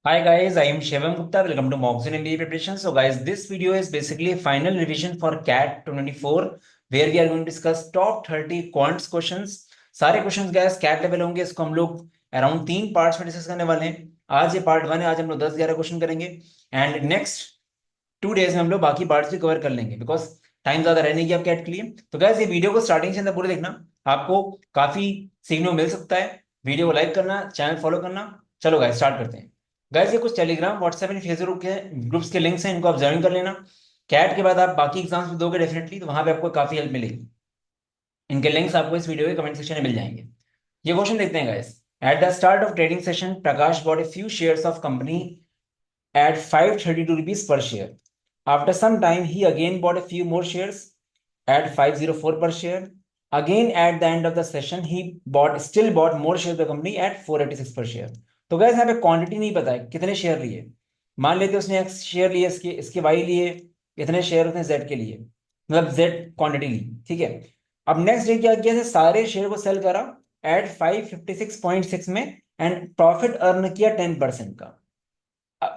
Hi guys, I am Shivam Gupta. Welcome to Moxin MBA Preparation. So guys, this video is basically a final revision for CAT 2024 where we are going to discuss top 30 quants questions. सारे questions guys CAT level होंगे. इसको हम लोग around 3 parts में discuss करने वाले हैं. आज ये पार्ट 1 है. आज हम लोग 10-11 क्वेश्चन करेंगे एंड नेक्स्ट 2 डेज में हम लोग बाकी पार्ट्स भी कवर कर लेंगे बिकॉज टाइम ज्यादा रहने की आप कैट के लिए. तो गैस ये वीडियो को स्टार्टिंग से अंदर पूरे देखना, आपको काफी सीखने को मिल सकता है. वीडियो को लाइक करना, चैनल फॉलो करना. चलो गाइस स्टार्ट करते हैं. गाइस ये कुछ टेलीग्राम व्हाट्सएप एंड फेसबुक के ग्रुप्स के लिंक्स हैं, इनको आप ज्वाइन कर लेना. कैट के बाद आप बाकी एग्जाम्स भी दोगे डेफिनेटली, तो वहां पे आपको काफी हेल्प मिलेगी. इनके लिंक्स आपको इस वीडियो के कमेंट सेक्शन में मिल जाएंगे. ये क्वेश्चन देखते हैं guys. At the start of trading session Prakash bot a few shares of company at 532 rupees per share. After some time, he again bought a few more shares at 504 per share. Again, at the end of the session, he still bought more shares of the company at 486 per share. तो gas यहाँ पे quantity नहीं पता है कितने share लिए. मान लेते उसने एक्स शेयर लिए, इसके इसके वाई लिए, इतने शेयर उसने जेड के लिए, मतलब जेड क्वांटिटी ली. ठीक है. अब नेक्स्ट डे क्या किया, सारे शेयर को सेल करा एट 556.6 में एंड प्रॉफिट अर्न किया 10% का.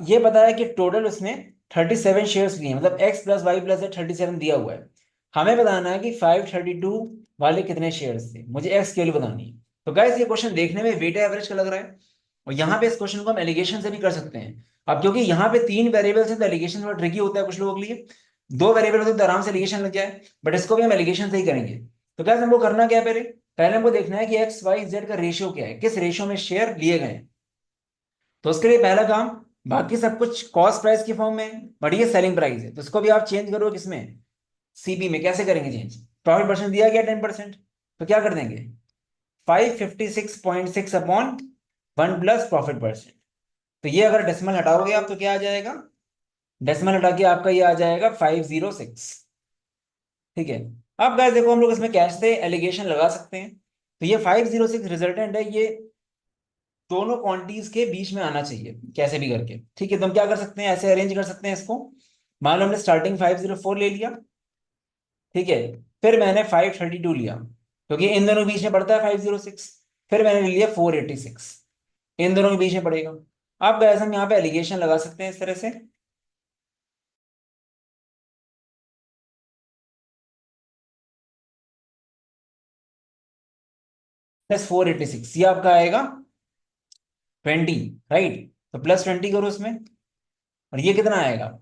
ये बताया कि टोटल उसने 37 शेयर्स लिए, मतलब एक्स प्लस वाई प्लस 37 दिया हुआ है. हमें बताना है कि 532 वाले कितने शेयर्स थे, मुझे एक्स की वैल्यू बतानी है. तो गाइस ये क्वेश्चन देखने में वेट एवरेज का लग रहा है और यहाँ पे इस क्वेश्चन को हम एलिगेशन से भी कर सकते हैं. अब क्योंकि यहाँ पे 3 वेरिएबल्स हैं तो एलिगेशन थोड़ा ट्रिकी होता है कुछ लोगों के लिए. 2 वेरिएबल होते तो आराम से एलिगेशन लग जाए, बट इसको भी हम एलिगेशन से ही करेंगे. तो गाइस हमको करना क्या है, पहले पहले हमको देखना है कि एक्स वाई जेड का रेशियो क्या है, किस रेशियो में शेयर लिए गए हैं. तो उसके लिए पहला काम, बाकी सब कुछ कॉस्ट प्राइस की फॉर्म में, बट ये सेलिंग प्राइस है तो इसको भी आप चेंज करो किसमें, सीबी में. कैसे करेंगे चेंज, प्रॉफिट परसेंट दिया गया 10%, तो क्या कर देंगे 556.6 अपॉन 1 प्लस प्रॉफिट परसेंट. तो ये अगर डेसिमल हटाओगे आप तो क्या आ जाएगा, डेसिमल हटा के आपका ये आ जाएगा 506. ठीक है. अब गाइस देखो हम लोग इसमें कैसे एलिगेशन लगा सकते हैं. तो ये 506 रिजल्टेंट है, ये दोनों क्वांटिटीज के बीच में आना चाहिए कैसे भी करके. ठीक है. तो हम क्या कर सकते हैं, ऐसे अरेंज कर सकते हैं इसको. मान लो हमने स्टार्टिंग 504 ले लिया. ठीक है. फिर मैंने 532 लिया क्योंकि इन दोनों के बीच में पड़ता है 506. फिर मैंने ले लिया 486, इन दोनों के बीच में पड़ेगा. अब गैस हम यहाँ पे एलिगेशन लगा सकते हैं इस तरह से. प्लस 486 ये आपका आएगा 20, राइट. तो प्लस 20 करो उसमें, और ये कितना आएगा,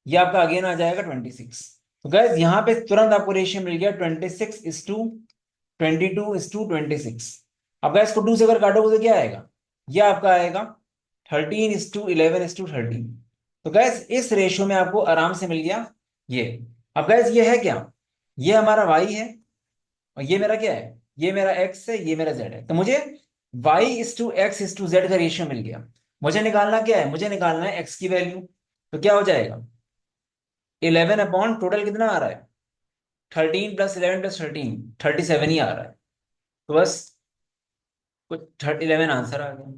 ये आपका अगेन आ जाएगा 26. तो गैस यहाँ पे तुरंत आपको रेशियो मिल गया 26:22:26. अब गैस को 2 से अगर काटोगे तो क्या आएगा, ये आपका आएगा 13:11:13. तो गैस इस रेशियो में आपको आराम से मिल गया ये. अब गैस ये है क्या, ये हमारा वाई है और ये मेरा क्या है, ये मेरा एक्स है, ये मेरा जेड है. तो मुझे y:x:z का रेशियो मिल गया. मुझे निकालना क्या है, मुझे निकालना है एक्स की वैल्यू. तो क्या हो जाएगा 11 अपॉन टोटल कितना आ रहा है, 13 + 11 + 13 37 ही आ रहा है. तो बस कुछ 11 आंसर आ गया.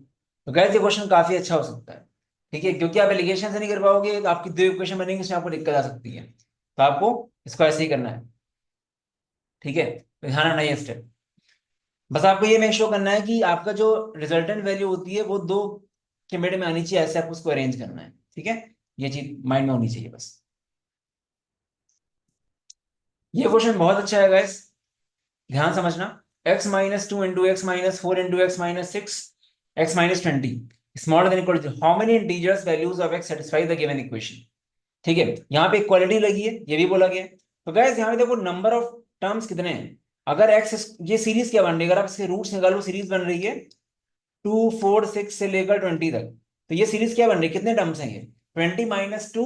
तो गैस ये क्वेश्चन काफी अच्छा हो सकता है. ठीक है. क्योंकि आप एलिगेशन से नहीं कर पाओगे तो आपकी 2 इक्वेशन बनेंगी, इसमें आपको दिक्कत आ सकती है. तो आपको इसको ऐसे ही करना है. ठीक है. तो ध्यान रखना ये स्टेप. बस आपको ये मेक श्योर करना है कि आपका जो रिजल्टेंट वैल्यू होती है वो 2 के मिड में आनी चाहिए, ऐसे आपको उसको अरेंज करना है. ठीक है. ये चीज माइंड में होनी चाहिए बस. ये क्वेश्चन बहुत अच्छा है गाइस, ध्यान समझना. x-2 × x-4 × x-6 x-20 smaller than equal to how many integers values of x satisfy the given equation. ठीक है. यहाँ पे इक्वालिटी लगी है, ये भी बोला गया है. तो गाइस यहाँ पे देखो नंबर ऑफ टर्म्स कितने हैं. अगर x, ये सीरीज क्या बन रही है, अगर आप इसके रूट्स निकालो, सीरीज बन रही है 2 4 6 से लेकर 20 तक. तो ये सीरीज क्या बन रही है, कितने टर्म्स हैं ये, 20 - 2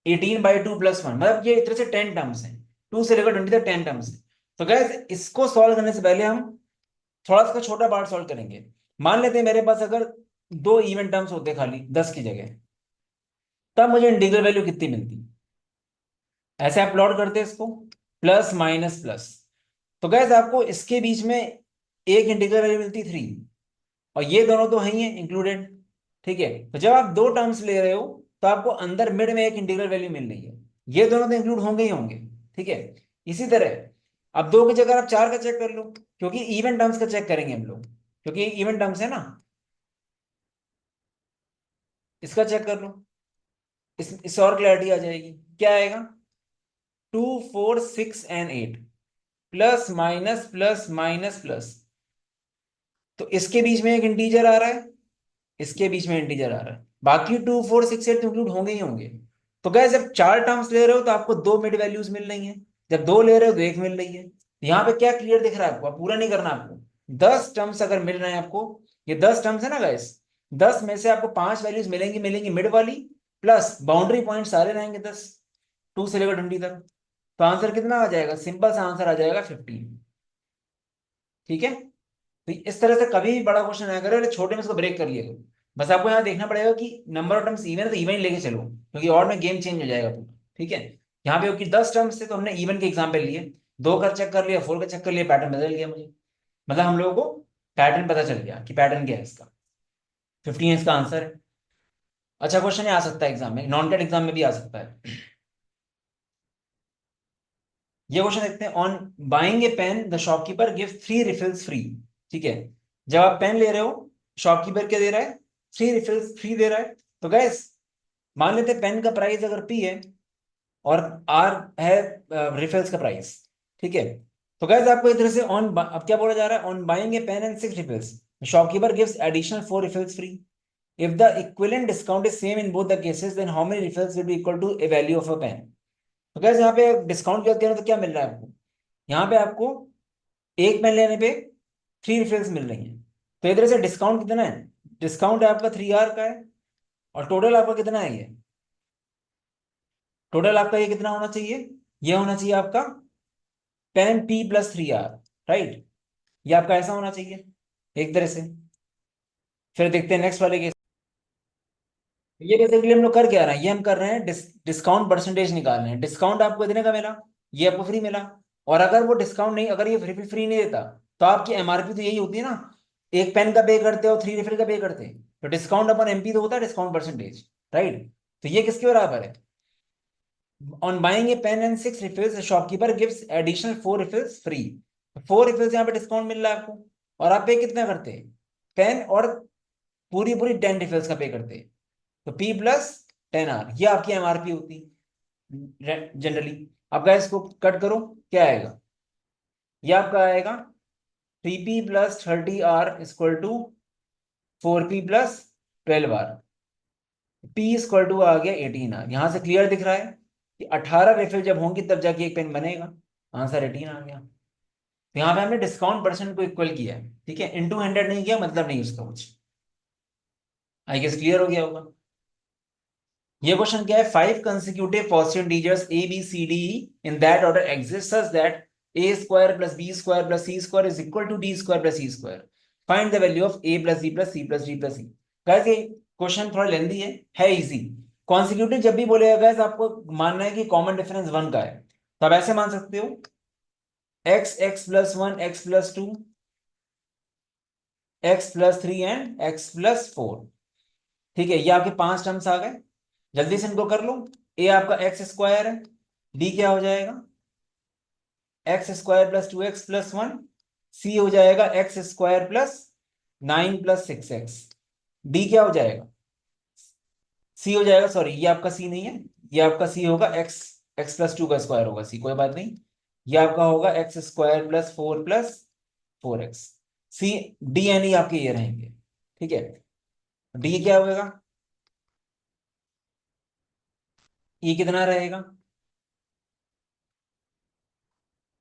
18/2 + 1, मतलब ये एक तरह से 10 टर्म्स हैं. 2 से लेकर 20 तक 10 टर्म्स हैं. तो गैस इसको सॉल्व करने से पहले हम थोड़ा सा छोटा पार्ट सॉल्व करेंगे. मान लेते हैं मेरे पास अगर 2 इवन टर्म्स होते खाली 10 की जगह, तब मुझे इंटीग्रल वैल्यू कितनी मिलती. ऐसे आप प्लॉट करते हैं इसको, प्लस माइनस प्लस. तो गैस आपको इसके बीच में एक इंटीग्रल वैल्यू मिलती 3, और ये दोनों तो है ही है इंक्लूडेड. ठीक है. तो जब आप 2 टर्म्स ले रहे हो तो आपको अंदर मिड में एक इंटीग्रल वैल्यू मिल रही है, ये दोनों तो इंक्लूड होंगे ही होंगे. ठीक है. इसी तरह अब 2 की जगह आप 4 का चेक कर लो, क्योंकि इवन टर्म्स का चेक करेंगे हम लोग, क्योंकि इवन टर्म्स है ना. इसका चेक कर लो, इससे और क्लैरिटी आ जाएगी। क्या आएगा? 2 4 6 and 8 plus minus plus minus plus, तो इसके बीच में एक इंटीजर आ रहा है, इसके बीच में इंटीजर आ रहा है, बाकी 2 4 6 8 इंक्लूड होंगे ही होंगे। तो गैस जब 4 टर्म्स ले रहे हो तो आपको 2 मिड वैल्यूज मिल रही हैं, जब 2 ले रहे हो तो 1 मिल रही है। यहाँ पे क्या क्लियर दिख रहा है आपको? पूरा नहीं करना आपको, 10 टर्म्स अगर मिल रहे हैं आपको, ये 10 टर्म्स है ना गैस, 10 में से आपको 5 वैल्यूज मिलेंगी, मिलेंगी मिड वाली, प्लस बाउंड्री पॉइंट सारे रहेंगे 10, 2 से लेकर 20 तक। तो आंसर कितना आ जाएगा? सिंपल सा आंसर आ जाएगा 15। ठीक है, तो इस तरह से कभी भी बड़ा क्वेश्चन आया करे छोटे में इसको ब्रेक कर लिया करो। बस आपको यहाँ देखना पड़ेगा कि नंबर ऑफ टर्म्स इवन है तो इवन ही लेके चलो, क्योंकि और में गेम चेंज हो जाएगा पूरा। ठीक है, यहाँ पे क्योंकि 10 टर्म्स थे तो हमने इवन के एग्जाम्पल लिए, 2 का चेक कर लिया, 4 का चेक कर लिया, पैटर्न बदल गया मुझे, मतलब हम लोगों को पैटर्न पता चल गया कि पैटर्न क्या है इसका। 15 इसका आंसर है। अच्छा क्वेश्चन आ सकता है एग्जाम में, नॉन कैट एग्जाम में भी आ सकता है। ये क्वेश्चन देखते हैं। On buying a pen the shopkeeper give 3 refills free. ठीक है, जब आप पेन ले रहे हो, शॉपकीपर क्या दे रहा है? 3 रिफिल्स फ्री दे रहा है। तो गैस मान लेते हैं पेन का प्राइस अगर पी है और आर है रिफिल्स का प्राइस। ठीक है, तो गैस आपको इस तरह से ऑन, अब क्या बोला जा रहा है? On buying a pen and 6 refills shopkeeper gives additional 4 refills free. If the equivalent discount is same in both the cases then how many refills will be equal to a value of a pen. तो gas यहाँ पे discount की बात करें तो क्या मिल रहा है आपको? यहाँ पे आपको एक पेन लेने पे 3 रिफिल्स मिल रही हैं। तो इधर से डिस्काउंट कितना है? डिस्काउंट है आपका 3R का है, और टोटल आपका कितना है? ये टोटल आपका ये कितना होना चाहिए? ये होना चाहिए आपका pen P plus 3R, right? ये आपका ऐसा होना चाहिए एक तरह से। फिर देखते हैं नेक्स्ट वाले केस। ये बेसिकली हम लोग कर क्या रहे हैं? ये हम कर रहे हैं डिस्काउंट परसेंटेज निकाल रहे हैं। डिस्काउंट आपको इतने का मिला, ये आपको फ्री मिला, और अगर वो डिस्काउंट नहीं, अगर ये फ्री नहीं देता तो आपकी एमआरपी तो यही होती है ना, एक पेन का पे करते हो 3 रिफिल का पे करते हैं, तो डिस्काउंट अपन एमपी तो होता है डिस्काउंट परसेंटेज, राइट? तो ये किसके बराबर है? On buying a pen and 6 refills shopkeeper gives additional 4 refills free. 4 refills यहाँ पे डिस्काउंट मिल रहा है आपको, और आप पे कितना करते हैं? पेन और पूरी पूरी 10 रिफिल्स का पे करते हैं, तो P प्लस 10R ये आपकी एमआरपी होती जनरली। अब गाइस इसको कट करो, क्या आएगा? ये आपका आएगा 3P plus 30R equal to 4P plus 12R। P equal to आ गया 18R। यहां से क्लियर दिख रहा है कि 18 रिफिल जब होंगी तब जाके एक पेन बनेगा। आंसर 18 आ गया। तो यहाँ पे हमने डिस्काउंट परसेंट को इक्वल किया है, ठीक है, इनटू 100 नहीं किया, मतलब नहीं उसका कुछ। आई गेस क्लियर हो गया होगा। ये क्वेश्चन क्या है? 5 consecutive positive integers a b c d e in that order exist such that a square plus b square plus c square is equal to d square plus e square. Find the value of a plus b plus c plus d plus e. Guys ये question थोड़ा लेंदी है easy. Consecutive जब भी बोलेगा guys आपको मानना है कि कॉमन डिफरेंस 1 का है, तो आप ऐसे मान सकते हो x plus 1 x plus 2 x plus 3 and x plus 4। ठीक है, ये आपके 5 टर्म्स आ गए, जल्दी से इनको कर लो। ए आपका एक्स स्क्वायर है, डी क्या हो जाएगा? X square plus 2x plus 1, सी हो जाएगा x square plus 9 plus 6x, D क्या हो जाएगा? सी हो जाएगा, सॉरी ये आपका सी नहीं है, ये आपका सी होगा एक्स, एक्स प्लस 2 का स्क्वायर होगा सी, कोई बात नहीं। ये आपका होगा x square plus 4x। C d n e आपके ये रहेंगे। ठीक है, डी क्या होगा? ये कितना रहेगा?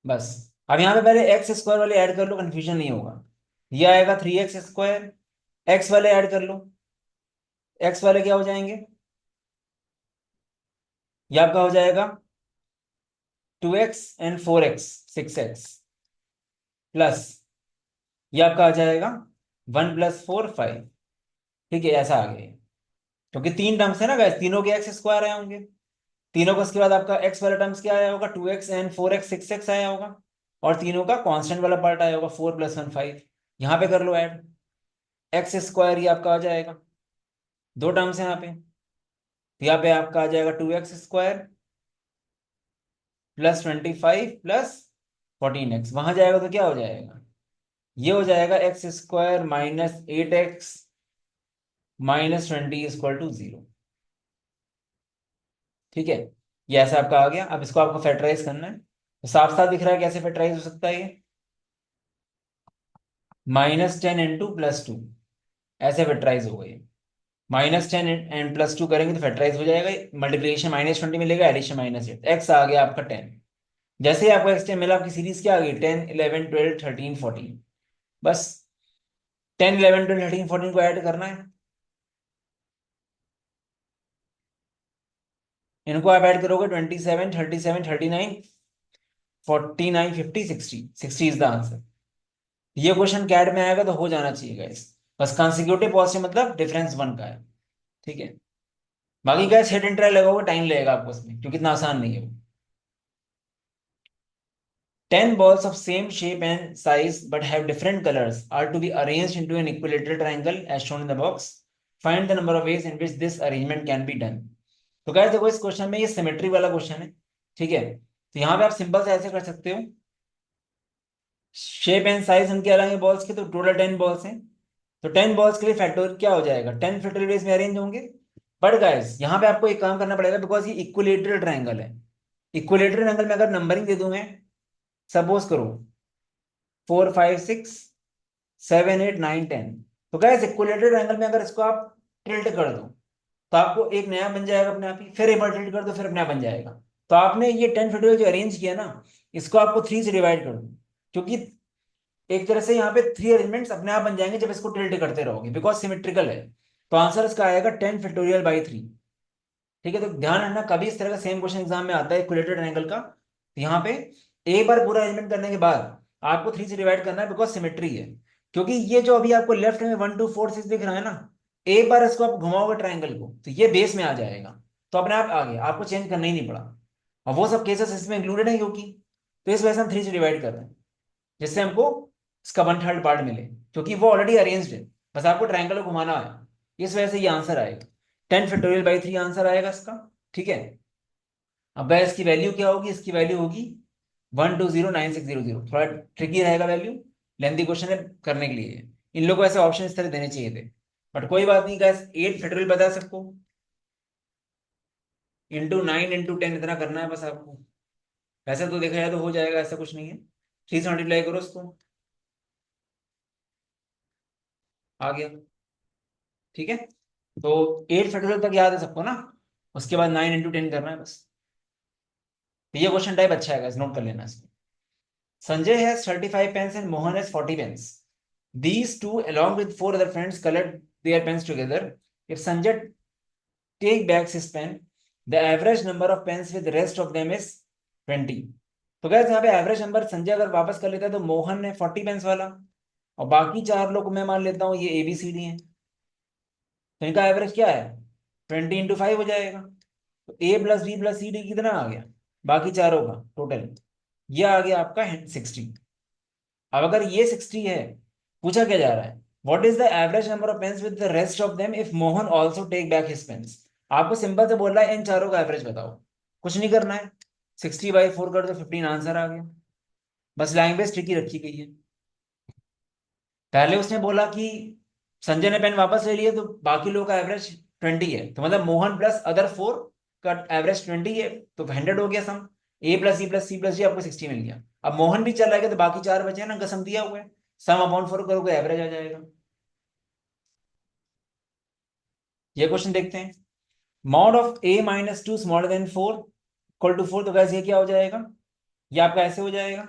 बस अब यहाँ पे पहले एक्स स्क्वायर वाले ऐड कर लो, कंफ्यूजन नहीं होगा। ये आएगा 3x स्क्वायर, एक्स वाले ऐड कर लो, एक्स वाले क्या हो जाएंगे? ये आपका हो जाएगा 2x and 4x 6x, plus ये आपका आ जाएगा 1 + 4 5। ठीक है, ऐसा आ गया, क्योंकि 3 टर्म्स है ना गैस, तीनों के एक्स स्क्वायर आए होंगे, तीनों का उसके बाद आपका एक्स वाला टर्म्स क्या आया होगा? 2x एंड 4x 6x आया होगा, और तीनों का कांस्टेंट वाला पार्ट आया होगा 4 + 1 5। यहाँ पे कर लो ऐड, एक्स स्क्वायर ये आपका आ जाएगा, 2 टर्म्स है यहाँ पे, तो यहाँ पे आपका आ जाएगा 2x square plus 25 plus 14x। वहां जाएगा तो क्या हो जाएगा? ये हो जाएगा x square minus 8x -20 equal to 0। ठीक है, ये ऐसा आपका आ गया। अब इसको आपको फैक्टराइज करना है, तो साफ साफ दिख रहा है कैसे फैक्टराइज हो सकता है ये। -10 इंटू +2, ऐसे फैक्टराइज हो गई। -10 एंड +2 करेंगे तो फैक्टराइज हो जाएगा। मल्टीप्लिकेशन -20 मिलेगा, एडिशन -8, एक्स आ गया आपका 10। जैसे ही आपको एक्स 10 मिला, आपकी सीरीज क्या आ गई, 10 11 12 13 14। बस 10 11 12 13 14 को ऐड करना है। इनको आप ऐड करोगे, 27 37 39 49 50 60, 60 इज द आंसर। ये क्वेश्चन कैट में आएगा तो हो जाना चाहिए गाइस। बस कंसेक्यूटिव पॉजिटिव मतलब डिफरेंस 1 का है। ठीक है, बाकी गाइस हेड एंड ट्रायल लगाओगे, टाइम लगेगा आपको उसमें, क्योंकि इतना आसान नहीं है वो। 10 balls of same shape and size but have different colors are to be arranged into an equilateral triangle as shown in the box. Find the number of ways in which this arrangement can be done. तो guys देखो, इस question में ये symmetry वाला question है। ठीक है, तो यहाँ पे आप सिंपल से ऐसे कर सकते हो, शेप एंड साइज इनके अलग है बॉल्स के, तो टोटल 10 बॉल्स हैं। तो 10 बॉल्स के लिए फैक्टोरियल क्या हो जाएगा, 10 फैक्टोरियल वेज में अरेंज होंगे। बट गाइस यहाँ पे आपको एक काम करना पड़ेगा, बिकॉज ये इक्विलेटरल ट्रायंगल है। इक्विलेटरल ट्रायंगल में अगर नंबरिंग दे दूं मैं, सपोज करो 4 5 6 7 8 9 10, तो गैस इक्विलेटरल एंगल में अगर इसको आप टिल्ट कर दो, तो आपको एक नया बन जाएगा अपने आप ही। फिर एक बार टिल्ट कर दो, फिर अपने आप बन जाएगा। तो आपने ये 10 फैक्टोरियल जो अरेंज किया ना, इसको आपको 3 से डिवाइड कर दो, क्योंकि एक तरह से यहाँ पे 3 अरेंजमेंट्स अपने आप बन जाएंगे जब इसको टिल्ट करते रहोगे, बिकॉज सिमेट्रिकल है। तो आंसर इसका आएगा 10 फैक्टोरियल/3। ठीक है, तो ध्यान रखना, कभी इस तरह का सेम क्वेश्चन एग्जाम में आता है इक्विलेटरल ट्रायंगल का, तो यहाँ पे एक बार पूरा अरेंजमेंट करने के बाद आपको 3 से डिवाइड करना है, बिकॉज सिमेट्री है। क्योंकि ये जो अभी आपको लेफ्ट में 1 2 4 6 दिख रहा है ना, एक बार इसको आप घुमाओगे ट्रायंगल को, तो ये बेस में आ जाएगा। तो अपने आप आ गया, आपको चेंज करना ही नहीं पड़ा। और वो सब केसेस इसमें इंक्लूडेड है, क्योंकि तो इस वजह से हम 3 से डिवाइड कर रहे हैं, जिससे हमको इसका 1/3 पार्ट मिले, क्योंकि वो ऑलरेडी अरेंज्ड है। बस आपको ट्रायंगल को घुमाना है, इस वजह से ये आंसर आएगा 10 फैक्टोरियल/3 आंसर आएगा इसका। ठीक है, अब भाई इसकी वैल्यू क्या होगी, इसकी वैल्यू होगी 1209600। थोड़ा ट्रिकी रहेगा वैल्यू, लेंथी क्वेश्चन है करने के लिए। इन लोगों को ऐसे ऑप्शन इस तरह देने चाहिए थे, बट कोई बात नहीं गाइस, 8 फैक्टोरियल बता सबको, × 9 × 10 इतना करना है बस आपको। वैसे तो देखा जाए तो हो जाएगा, ऐसा कुछ नहीं है। 3 से मल्टीप्लाई करो उसको, आ गया। ठीक है, तो 8 फैक्टोरियल तक याद है सबको ना, उसके बाद 9 × 10 करना है बस। तो ये क्वेश्चन टाइप अच्छा है guys, नोट कर लेना इसको। Sanjay has 35 pens and Mohan has 40 pens. These two, along with 4 other friends, colored their pens together. If Sanjay take back his pen, the average number of pens with the rest of them is 20. तो gas यहाँ पे average number Sanjay अगर वापस कर लेता है, तो मोहन ने 40 पेंस वाला, और बाकी 4 लोग मैं मान लेता हूँ ये ABCD है, तो इनका एवरेज क्या है, 20 × 5 हो जाएगा। तो A + B + C D कितना आ गया, बाकी चारों का टोटल, ये आ गया आपका 60। अब अगर ये 60 है, पूछा क्या जा रहा है, what is the average number of pens with the rest of them if Mohan also take back his pens. आपको सिंपल से बोल रहा है इन चारों का एवरेज बताओ, कुछ नहीं करना है, 60/4 कर दो, 15 आंसर आ गया। बस लैंग्वेज ट्रिकी रखी गई है। पहले उसने बोला कि संजय ने पेन वापस ले लिए, तो बाकी लोगों का एवरेज 20 है, तो मतलब मोहन प्लस अदर 4 का एवरेज 20 है, तो 100 हो गया सम। A + C + C + D आपको 60 मिल गया। अब मोहन भी चला गया, तो बाकी 4 बचे हैं ना, कसम दिया हुआ है, सम/4 करोगे एवरेज आ जाएगा। ये क्वेश्चन देखते हैं। Mod of A - 2 smaller than 4 equal to 4, तो गैस ये क्या हो जाएगा, ये आपका ऐसे हो जाएगा,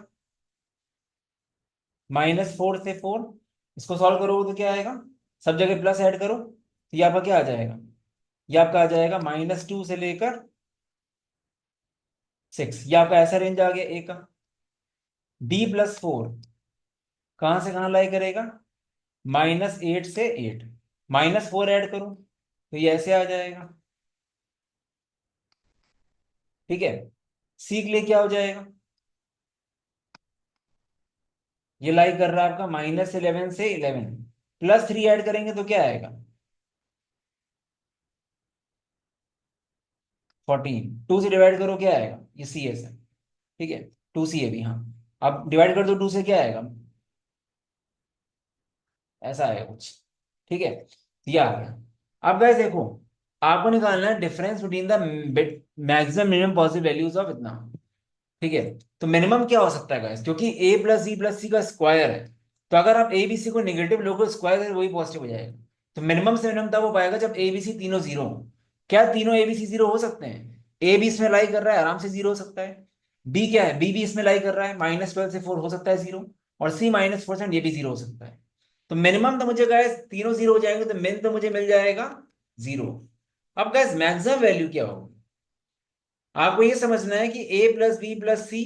-4 से 4, इसको सॉल्व करोगे तो क्या आएगा, सब जगह प्लस ऐड करो, तो ये आपका क्या आ जाएगा, ये आपका आ जाएगा -2 से लेकर 6। ये आपका ऐसा रेंज आ गया ए का। B + 4 कहां से कहां लाई करेगा, -8 से 8, -4 ऐड करो, तो ये ऐसे आ जाएगा। ठीक है, सी के लिए क्या हो जाएगा, ये लाई कर रहा है आपका -11 से 11, +3 ऐड करेंगे तो क्या आएगा, 14। 2 से डिवाइड करो क्या आएगा, ये सी एस है। ठीक है, 2C है भी, हाँ। अब डिवाइड कर दो 2 से, क्या आएगा, ऐसा आएगा कुछ। ठीक है, ये आ गया। अब गाइस देखो, आपको निकालना है difference between the maximum minimum possible values of इतना। ठीक है, तो मिनिमम क्या हो सकता है गाइस, क्योंकि a प्लस बी प्लस सी का स्क्वायर है, तो अगर आप ए बी सी को नेगेटिव लोगे स्क्वायर करें वही पॉजिटिव हो जाएगा। तो मिनिमम से मिनिमम तब हो पाएगा जब ए बी सी तीनों जीरो हो। क्या तीनों ए बी सी जीरो हो सकते हैं? ए बी इसमें लाई कर रहा है, आराम से जीरो हो सकता है। बी क्या है, बी भी इसमें लाई कर रहा है, -12 से 4 हो सकता है जीरो। और सी -4 ये भी जीरो हो सकता है। तो मिनिमम तो मुझे गाइस तीनों जीरो हो जाएंगे, तो मिन तो मुझे मिल जाएगा जीरो। अब गाइस मैक्सिमम वैल्यू क्या होगी, आपको ये समझना है कि ए प्लस बी प्लस सी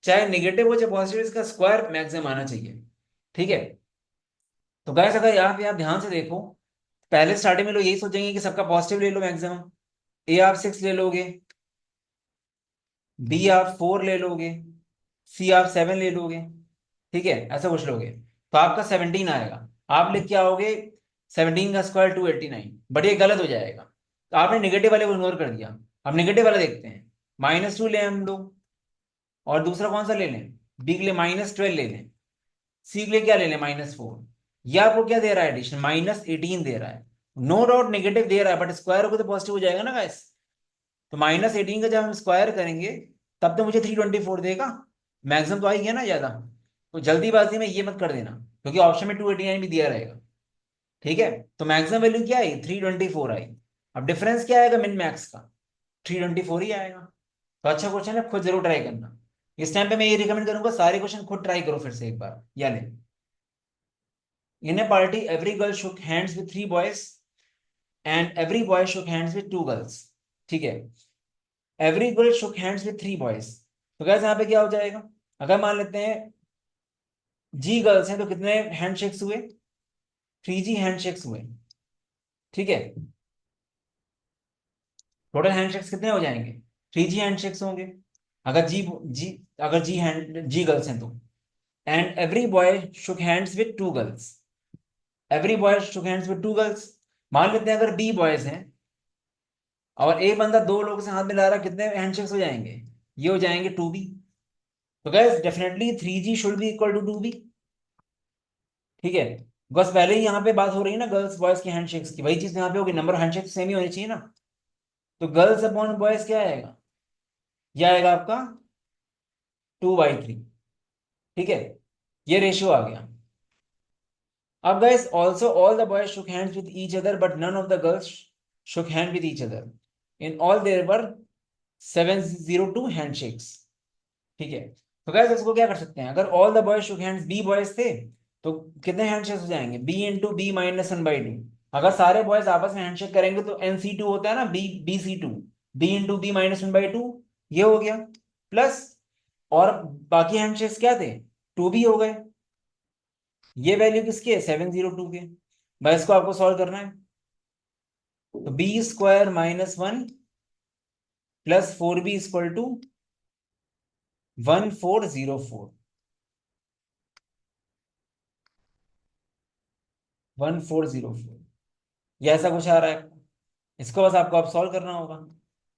चाहे नेगेटिव हो चाहे पॉजिटिव, इसका स्क्वायर मैक्सिमम आना चाहिए। ठीक है, तो गाइस अगर यहाँ पे आप ध्यान से देखो, पहले स्टार्टिंग में लोग यही सोचेंगे कि सबका पॉजिटिव ले लो मैक्सिमम। ए आप 6 ले लोगे, बी आप 4 ले लोगे, सी आप 7 ले लोगे। ठीक है, ऐसा कुछ लोगे तो आपका 17 आएगा। आप लिख के आओगे 17 का स्क्वायर 289, बट ये गलत हो जाएगा। तो आपने नेगेटिव वाले को इग्नोर कर दिया। अब नेगेटिव वाला देखते हैं, -2 ले हम लोग, और दूसरा कौन सा ले लें, बी के लिए -12 ले लें, सी के लिए क्या ले लें -4। ये आपको क्या दे रहा है, एडिशन -18 दे रहा है। नो डाउट नेगेटिव दे रहा है, बट स्क्वायर होगा तो पॉजिटिव हो जाएगा ना गाइस। तो -18 का जब हम स्क्वायर करेंगे तब तो मुझे 324 देगा, मैक्सिमम तो आ ही गया ना ज्यादा। तो जल्दीबाजी में ये मत कर देना, क्योंकि ऑप्शन में 289 भी दिया रहेगा। ठीक है, तो मैक्सिमम वैल्यू क्या आई, 324 आई। अब डिफरेंस क्या आएगा मिन मैक्स का, 324 ही आएगा। तो अच्छा क्वेश्चन है, खुद जरूर ट्राई करना। इस टाइम पे मैं ये रिकमेंड करूंगा सारे क्वेश्चन खुद ट्राई करो फिर से एक बार, या ले। In a party every girl shook hands with 3 boys and every boy shook hands with 2 girls. ठीक है, every girl shook hands with 3 boys. तो गैस यहाँ पे क्या हो जाएगा, अगर मान लेते हैं जी गर्ल्स हैं तो कितने हैंडशेक्स हुए, 3G हैंडशेक्स हुए। ठीक है, टोटल हैंडशेक्स कितने हो जाएंगे, 3G हैंडशेक्स होंगे। अगर जी जी अगर जी गर्ल्स हैं तो, and every boy shook hands with 2 girls. Every boy shook hands with 2 girls. मान लेते हैं अगर बी बॉयज हैं और एक बंदा दो लोगों से हाथ मिला रहा है, कितने हैंडशेक्स हो जाएंगे, ये हो जाएंगे 2B। तो guys definitely 3G should be equal to 2B। ठीक है, बस पहले ही यहाँ पे बात हो रही है ना गर्ल्स बॉयज की हैंडशेक्स की, वही चीज यहाँ पे होगी, नंबर ऑफ हैंडशेक्स सेम ही होनी चाहिए ना। तो गर्ल्स अपॉन बॉयज क्या आएगा, ये आएगा आपका 2/3। ठीक है, ये रेशियो आ गया। अब guys also all the boys shook hands with each other but none of the girls shook hand with each other. In all there were 702 handshakes. ठीक है, तो गाइस इसको क्या कर सकते हैं, अगर all the boys shook hands B boys थे तो कितने हैंडशेक्स हो जाएंगे, B × B - 1/2। अगर सारे बॉयज आपस में हैंडशेक करेंगे तो NC2 होता है ना, BC2, B × B - 1/2 ये हो गया। प्लस और बाकी हैंडशेक्स क्या थे, 2B हो गए। ये वैल्यू किसकी है, 702 के। बस इसको आपको सॉल्व करना है। तो B² - 1 + 4B = 1404। 1404 ये ऐसा कुछ आ रहा है। इसको बस आपको अब सॉल्व करना होगा।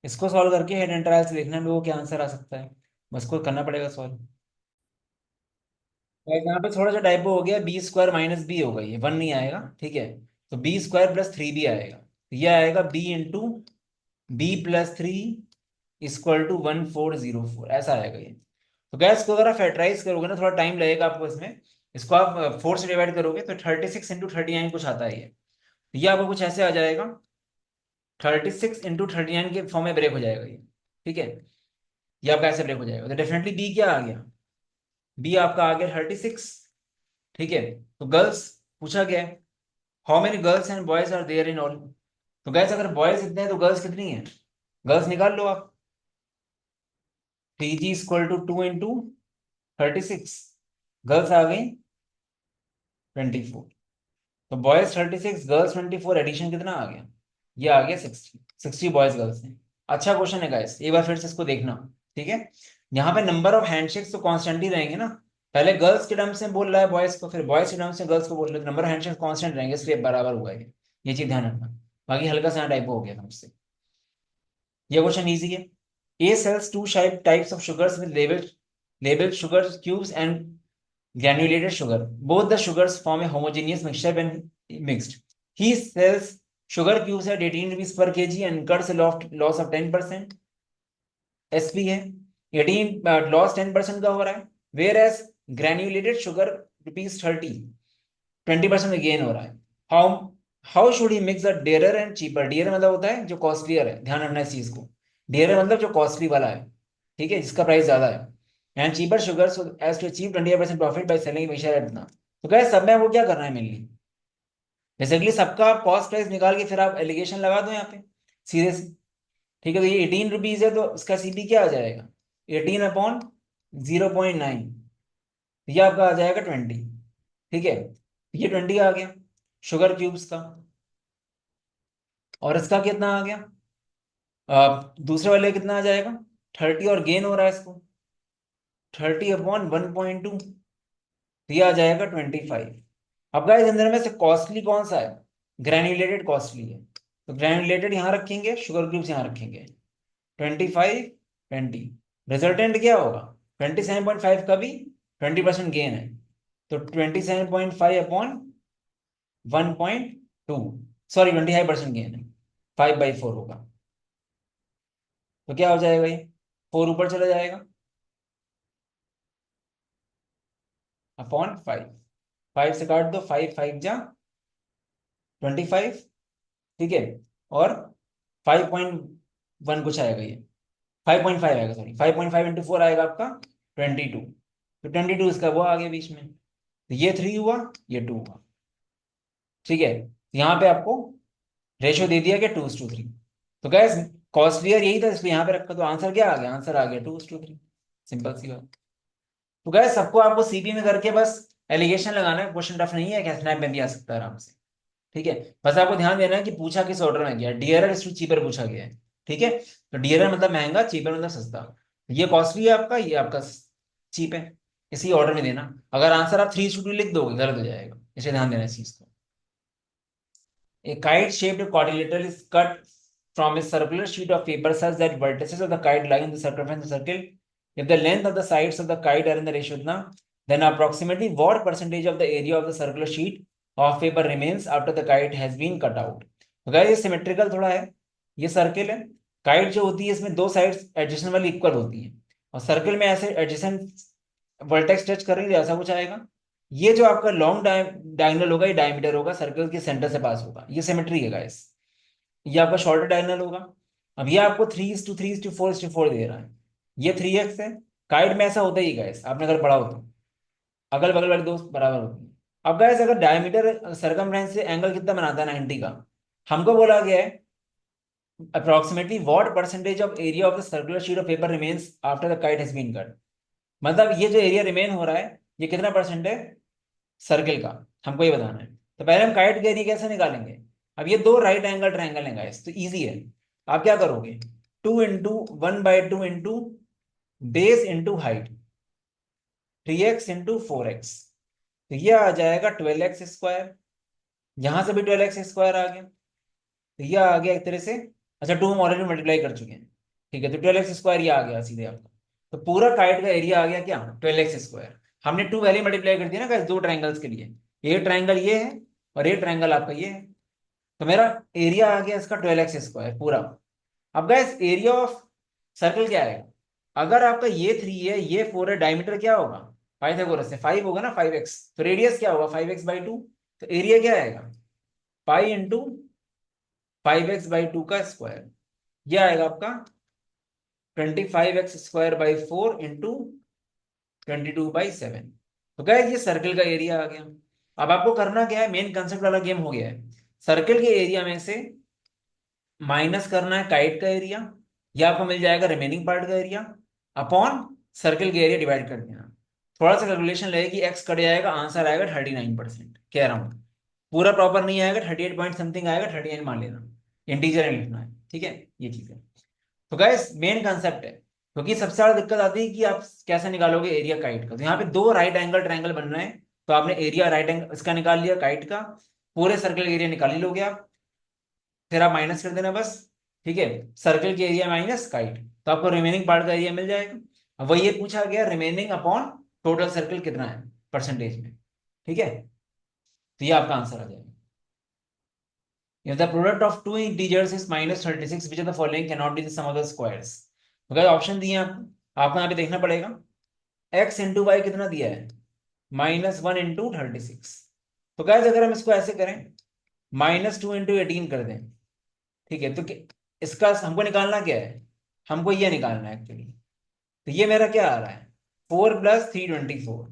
इसको सॉल्व करके हेड एंड ट्रायल से देखना है वो क्या आंसर आ सकता है, बस को करना पड़ेगा सॉल्व। यहाँ पे थोड़ा सा टाइपो हो गया, B² - B होगा, ये 1 नहीं आएगा। ठीक है, तो B² + 3B आएगा, तो ये आएगा B × B + 3 = 1404, ऐसा आएगा ये। तो गैस को अगर आप फैक्टराइज करोगे ना, थोड़ा टाइम लगेगा आपको इसमें। इसको आप 4 से डिवाइड करोगे तो 36 × 39 कुछ आता है ये। तो ये आपको कुछ ऐसे आ जाएगा, 36 × 39 के फॉर्म में ब्रेक हो जाएगा ये। ठीक है, ये आपका ऐसे ब्रेक हो जाएगा, तो डेफिनेटली बी क्या आ गया, बी आपका आ गया 36। ठीक है, तो गर्ल्स पूछा गया है, how many girls and boys are there in all. तो गैस अगर बॉयज इतने हैं तो गर्ल्स कितनी है, गर्ल्स निकाल लो आप। 3G = 2 × 36, गर्ल्स आ गई 24। तो बॉयज 36 गर्ल्स 24, एडिशन कितना आ गया, ये आ गया 60 बॉयज गर्ल्स हैं। अच्छा क्वेश्चन है गाइस, एक बार फिर से इसको देखना। ठीक है, यहाँ पे नंबर ऑफ हैंडशेक्स तो कांस्टेंट ही रहेंगे ना। पहले गर्ल्स के टर्म्स में बोल रहा है बॉयज को, फिर बॉयज के टर्म्स में गर्ल्स को बोल रहे हैं, तो नंबर ऑफ हैंडशेक्स कांस्टेंट रहेंगे, इसलिए बराबर हुआ है। ये चीज ध्यान रखना। बाकी हल्का सा टाइप हो गया था मुझसे। ये क्वेश्चन इजी है। A sells two types of sugars with label sugar cubes and granulated sugar. Both the sugars form a homogeneous mixture when mixed. He sells sugar cubes है 18 rupees per KG and incurs loss of 10%। SP है 18 loss 10% का हो रहा है, whereas granulated sugar rupees 30 20% gain हो रहा है। How how should he mix the dearer and cheaper. Dearer मतलब होता है जो कॉस्टलियर है, ध्यान रखना इस चीज को। डेयर मतलब जो कॉस्टली वाला है, ठीक है, जिसका प्राइस ज्यादा है। And cheaper sugar so as to achieve 25% profit by selling हमेशा इतना। तो क्या सब में वो क्या करना है मेनली, बेसिकली सबका आप कॉस्ट प्राइस निकाल के फिर आप एलिगेशन लगा दो यहाँ पे सीधे से। ठीक है, तो ये 18 रुपीज है तो इसका सीपी क्या आ जाएगा, 18/0.9, ये आपका आ जाएगा 20। ठीक है, ये 20 आ गया शुगर क्यूब्स का। और इसका कितना आ गया, दूसरे वाले कितना आ जाएगा 30, और गेन हो रहा है इसको 30/1.2, तो ये आ जाएगा 25। अब गाइस अंदर में से कॉस्टली कौन सा है, ग्रैन्युलेटेड कॉस्टली है, तो ग्रैन्युलेटेड यहाँ रखेंगे, शुगर क्यूब्स यहाँ रखेंगे। 25 20, रिजल्टेंट क्या होगा 27.5 का भी 20% गेन है, तो 27.5/1.2, सॉरी 25% गेन है, 5/4 होगा। तो क्या हो जाएगा, ये 4 ऊपर चला जाएगा अपॉन 5, 5 से काट दो, 5 5 जा 25। ठीक है, और 5.1 कुछ आएगा, ये 5.5 आएगा, सॉरी 5.5 इंटू 4 आएगा आपका 22। तो 22 इसका वो आ गया बीच में, तो ये 3 हुआ, ये 2 हुआ। ठीक है, यहाँ पे आपको रेशो दे दिया कि 2:3। तो गैस कॉस्टलियर यही था इसलिए यहाँ पे रखा, तो आंसर क्या आ गया, आंसर आ गया 2:3। सिंपल सी बात। तो गैस सबको आपको सीपी में करके बस एलिगेशन लगाना है, क्वेश्चन टफ नहीं है, क्या स्नैप में भी आ सकता है आराम से। ठीक है, बस आपको ध्यान देना है कि पूछा किस ऑर्डर में गया, डियरर टू चीपर पूछा गया है। ठीक है, तो डियरर मतलब महंगा, चीपर मतलब सस्ता। ये कॉस्टली है आपका, ये आपका चीप है, इसी ऑर्डर में देना। अगर आंसर आप 3:2 लिख दोगे गलत हो जाएगा, इसे ध्यान देना इस चीज को। A kite shaped quadrilateral is cut from a circular sheet of paper such that vertices of the kite lie in the circumference of the circle. If the length of the sides of the kite are in the ratio इतना, then approximately what percentage of the area of the circular sheet of paper remains after the kite has been cut out? तो guys ये symmetrical थोड़ा है, ये circle है, kite जो होती है इसमें दो साइड्स एडजेसेंट वाली इक्वल होती है, और सर्किल में ऐसे एडजेसेंट वर्टेक्स टच करेंगे ऐसा कुछ आएगा। ये जो आपका लॉन्ग डायगोनल होगा, ये डायमीटर होगा, सर्कल के सेंटर से पास होगा, ये सिमेट्री है गाइस। ये आपका शॉर्टर डायगोनल होगा। अब ये आपको 3:3:4:4 दे रहा है, ये 3x है। काइट में ऐसा होता ही गाइस, आपने अगर पढ़ा हो तो अगल बगल वाली दो बराबर होती है। अब गाइस अगर डायमीटर सरकमफ्रेंस से एंगल कितना बनाता है 90 का, हमको बोला गया है approximately what percentage of area of the circular sheet of paper remains after the kite has been cut. मतलब ये जो एरिया रिमेन हो रहा है ये कितना परसेंट है सर्किल का, हमको ये बताना है। तो पहले हम काइट का एरिया कैसे निकालेंगे, अब ये दो राइट एंगल ट्रायंगल है गाइस, तो इजी है। आप क्या करोगे, 2 × 1/2 into base into height, 3x × 4x, तो ये आ जाएगा 12x²। यहां से भी 12x² आ गया, तो ये आ गया एक तरह से, अच्छा 2 हम ऑलरेडी मल्टीप्लाई कर चुके हैं। ठीक है, तो 12x² ये आ गया सीधे आपका। तो पूरा काइट का एरिया आ गया क्या 12x²। हमने 2 वैल्यू मल्टीप्लाई कर दिया ना गाइस दो ट्राइंगल्स के लिए, ये ट्राइंगल ये है और ये ट्राइंगल आपका ये है, तो मेरा एरिया आ गया इसका 12x² पूरा। अब गाइस एरिया ऑफ सर्कल क्या आएगा, अगर आपका ये 3 है ये 4 है, डायमीटर क्या होगा पाइथागोरस से 5 होगा ना 5x, तो रेडियस क्या होगा 5x/2, तो एरिया क्या आएगा पाई इंटू 5x/2 का स्क्वायर, ये आएगा आपका 25x² / 4 इंटू 22/7। तो क्या ये सर्कल का एरिया आ गया। अब आपको करना क्या है, मेन कंसेप्ट वाला गेम हो गया है, सर्कल के एरिया में से माइनस करना है काइट का एरिया, या आपको मिल जाएगा रिमेनिंग पार्ट का एरिया, अपॉन सर्कल के एरिया डिवाइड कर देना। थोड़ा सा कैलकुलेशन लगेगी, एक्स कट जाएगा, आंसर आएगा 39%, कह रहा हूँ पूरा प्रॉपर नहीं आएगा, 38 पॉइंट समथिंग आएगा, 39 मान लेना, इंटीजर लिखना है। ठीक है, ये चीज है। तो गाइस मेन कंसेप्ट है, क्योंकि सबसे ज्यादा दिक्कत आती है कि आप कैसे निकालोगे एरिया काइट का। तो यहाँ पे दो राइट एंगल ट्रायंगल बन रहे हैं, तो आपने एरिया राइट एंगल इसका निकाल लिया काइट का, पूरे सर्कल एरिया निकाल ही लोगे आप, फिर आप माइनस कर देना बस। ठीक है, सर्कल के एरिया माइनस काइट, तो आपको रिमेनिंग पार्ट का एरिया मिल जाएगा। अब वही ये पूछा गया रिमेनिंग अपॉन टोटल सर्कल कितना है परसेंटेज में। ठीक है, तो ये आपका आंसर आ जाएगा। If the product of two integers is -36, which of the following cannot be the sum of the squares? तो क्या ऑप्शन दिए हैं आपको यहाँ पे देखना पड़ेगा। x इंटू वाई कितना दिया है, -1 इंटू 36। तो गाइस अगर हम इसको ऐसे करें, -2 इंटू 18 कर दें, ठीक है, तो इसका हमको निकालना क्या है, हमको ये निकालना है एक्चुअली। तो ये मेरा क्या आ रहा है, 4 + 3 24,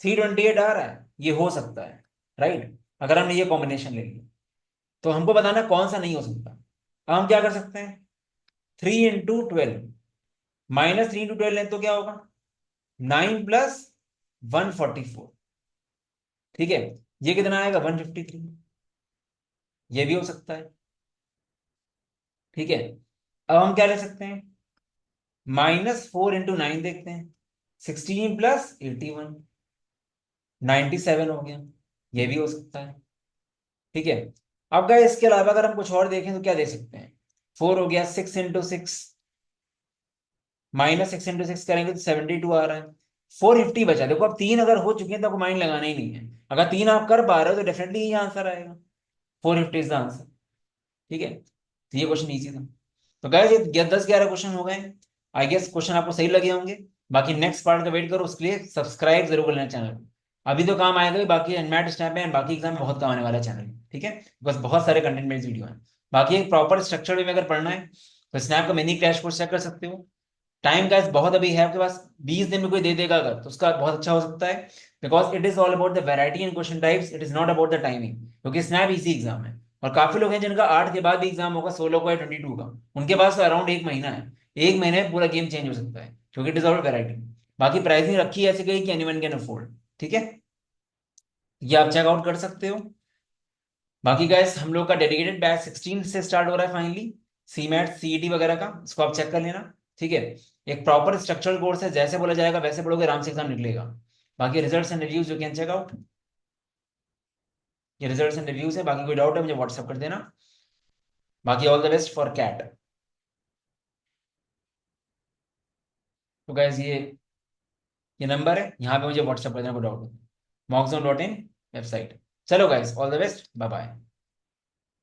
328 आ रहा है, ये हो सकता है, राइट, अगर हमने ये कॉम्बिनेशन ले लिया। तो हमको बताना कौन सा नहीं हो सकता। अब हम क्या कर सकते हैं, 3 × 12, -3 × 12 लें तो क्या होगा, 9 + 144, ठीक है, ये कितना आएगा, 153, ये भी हो सकता है, ठीक है। अब हम क्या ले सकते हैं, -4 × 9 देखते हैं, 16 + 81, 97 हो गया, ये भी हो सकता है, ठीक है। अब गाइस इसके अलावा अगर हम कुछ और देखें तो क्या दे सकते हैं, 4 हो गया, 6 × 6, -6 × 6 करेंगे तो 72 आ रहा है, 450 बचा। देखो अब 3 अगर हो चुके हैं तो आपको माइंड लगाना ही नहीं है, अगर 3 आप कर पा रहे हो तो डेफिनेटली ये आंसर आएगा, 450 इज द आंसर, ठीक है। तो ये क्वेश्चन इजी था। तो गाइस ये 10-11 क्वेश्चन हो गए, आई गेस क्वेश्चन आपको सही लगे होंगे। बाकी नेक्स्ट पार्ट का वेट करो, उसके लिए सब्सक्राइब जरूर कर लेना चैनल को। अभी तो काम आएगा ही, बाकी एनमैट स्नैप है, बाकी एग्जाम में बहुत काम आने वाला है चैनल, ठीक है। बस बहुत सारे कंटेंट बेस्ड वीडियो है। बाकी एक प्रॉपर स्ट्रक्चर वे में अगर पढ़ना है तो स्नैप का मिनी क्रैश कोर्स चेक कर सकते हो। टाइम गाइस बहुत अभी है आपके पास, 20 दिन में कोई दे देगा अगर तो उसका बहुत अच्छा हो सकता है, because it is all about the variety and question types, it is not about the timing, क्योंकि स्नैप इजी एग्जाम है। और काफी लोग हैं जिनका 8 के बाद भी एग्जाम होगा, 16 को या 22 का, उनके पास तो अराउंड 1 महीना है, 1 महीने में पूरा गेम चेंज हो सकता है, क्योंकि इट इज ऑल वैरायटी। बाकी प्राइसिंग रखी है ऐसे गई कि एनीवन कैन अफोर्ड, ठीक है, ये आप चेकआउट कर सकते हो। बाकी गाइस हम लोग का डेडिकेटेड बैच 16 से स्टार्ट हो रहा है फाइनली, सी मैट सीईटी वगैरह का, इसको आप चेक कर लेना, ठीक है। एक प्रॉपर स्ट्रक्चरल कोर्स है, जैसे बोला जाएगा वैसे पढ़ोगे, आराम से एग्जाम निकलेगा। बाकी results and reviews you can check out, ये रिजल्ट्स एंड रिव्यूज है। बाकी कोई डाउट है मुझे व्हाट्सअप कर देना। बाकी all the best for CAT. तो गाइस ये नंबर है, यहाँ पे मुझे व्हाट्सअप कर देना कोई डाउट हो, mockzone.in वेबसाइट। चलो guys all the best, bye bye.